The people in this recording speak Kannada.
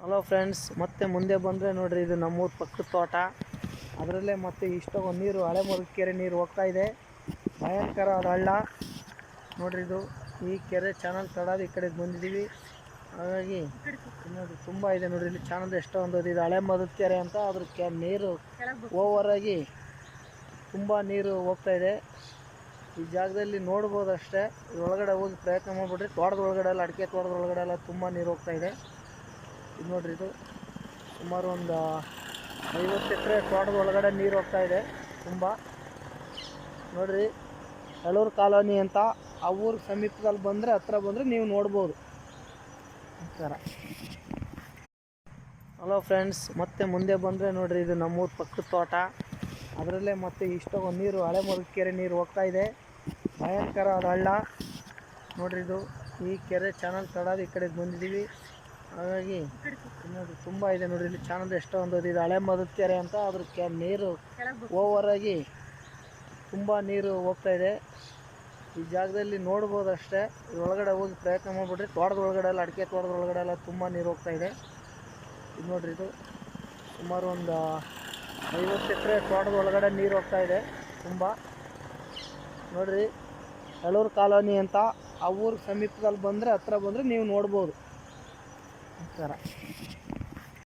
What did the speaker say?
ಹಲೋ ಫ್ರೆಂಡ್ಸ್, ಮತ್ತೆ ಮುಂದೆ ಬಂದರೆ ನೋಡ್ರಿ, ಇದು ನಮ್ಮೂರ ಪಕ್ಕದ ತೋಟ. ಅದರಲ್ಲೇ ಮತ್ತೆ ಇಷ್ಟೊಂದು ನೀರು, ಹಳೆ ಮರದ ಕೆರೆ ನೀರು ಹೋಗ್ತಾ ಇದೆ. ಭಯಂಕರ ಅದು ಹಳ್ಳ ನೋಡ್ರಿ. ಇದು ಈ ಕೆರೆ ಚಾನಲ್ ತಡೋದು ಈ ಕಡೆಗೆ ಬಂದಿದ್ದೀವಿ. ಹಾಗಾಗಿ ನೋಡ್ರಿ ತುಂಬ ಇದೆ ನೋಡ್ರಿ. ಇಲ್ಲಿ ಚಾನಲ್ ಎಷ್ಟೊಂದು ಇದು ಹಳೆ ಮರದ ಕೆರೆ ಅಂತ. ಅದ್ರ ನೀರು ಓವರಾಗಿ ತುಂಬ ನೀರು ಹೋಗ್ತಾ ಇದೆ. ಈ ಜಾಗದಲ್ಲಿ ನೋಡ್ಬೋದು ಅಷ್ಟೇ. ಒಳಗಡೆ ಹೋಗಿ ಪ್ರಯತ್ನ ಮಾಡಿಬಿಟ್ರಿ. ತೋಟದ ಒಳಗಡೆ ಎಲ್ಲ, ಅಡಿಕೆ ತೋಟದ ಒಳಗಡೆ ಎಲ್ಲ ತುಂಬ ನೀರು ಹೋಗ್ತಾ ಇದೆ. ಇದು ನೋಡ್ರಿ, ಇದು ಸುಮಾರು ಒಂದು 50 ಎಕರೆ ತೋಟದ ಒಳಗಡೆ ನೀರು ಹೋಗ್ತಾ ಇದೆ ತುಂಬ. ನೋಡ್ರಿ, ಹಳೂರು ಕಾಲೋನಿ ಅಂತ ಆ ಊರ ಸಮೀಪದಲ್ಲಿ ಬಂದರೆ, ಹತ್ರ ಬಂದರೆ ನೀವು ನೋಡ್ಬೋದು ಈ ಥರ. ಹಲೋ ಫ್ರೆಂಡ್ಸ್, ಮತ್ತೆ ಮುಂದೆ ಬಂದರೆ ನೋಡ್ರಿ, ಇದು ನಮ್ಮೂರ ಪಕ್ಕದ ತೋಟ. ಅದರಲ್ಲೇ ಮತ್ತೆ ಇಷ್ಟೊಂದು ನೀರು, ಹಳೆ ಮರದ ಕೆರೆ ನೀರು ಹೋಗ್ತಾ ಇದೆ. ಭಯಂಕರ ಅದು ಹಳ್ಳ ನೋಡ್ರಿ. ಇದು ಈ ಕೆರೆ ಚಾನಲ್ ತಡೋದು ಈ ಕಡೆಗೆ ಬಂದಿದ್ದೀವಿ. ಹಾಗಾಗಿ ನೋಡ್ರಿ ತುಂಬ ಇದೆ ನೋಡ್ರಿ. ಇಲ್ಲಿ ಚಾನಲ್ ಎಷ್ಟೊಂದು ಇದು ಹಳೆ ಮರದ ಕೆರೆ ಅಂತ. ಅದ್ರ ನೀರು ಓವರಾಗಿ ತುಂಬ ನೀರು ಹೋಗ್ತಾ ಇದೆ. ಈ ಜಾಗದಲ್ಲಿ ನೋಡ್ಬೋದು ಅಷ್ಟೇ. ಒಳಗಡೆ ಹೋಗಿ ಪ್ರಯತ್ನ ಮಾಡಿಬಿಟ್ರಿ. ತೋಟದ ಒಳಗಡೆ ಎಲ್ಲ, ಅಡಿಕೆ ತೋಟದ ಒಳಗಡೆ ಎಲ್ಲ ತುಂಬ ನೀರು ಹೋಗ್ತಾ ಇದೆ. ಇದು ನೋಡ್ರಿ, ಇದು ಸುಮಾರು ಒಂದು 50 ಎಕರೆ ತೋಟದ ಒಳಗಡೆ ನೀರು ಹೋಗ್ತಾ ಇದೆ ತುಂಬ. ನೋಡ್ರಿ, ಹಳೂರು ಕಾಲೋನಿ ಅಂತ ಆ ಊರ ಸಮೀಪದಲ್ಲಿ ಬಂದರೆ, ಹತ್ರ ಬಂದರೆ ನೀವು ನೋಡ್ಬೋದು ಈ ಥರ.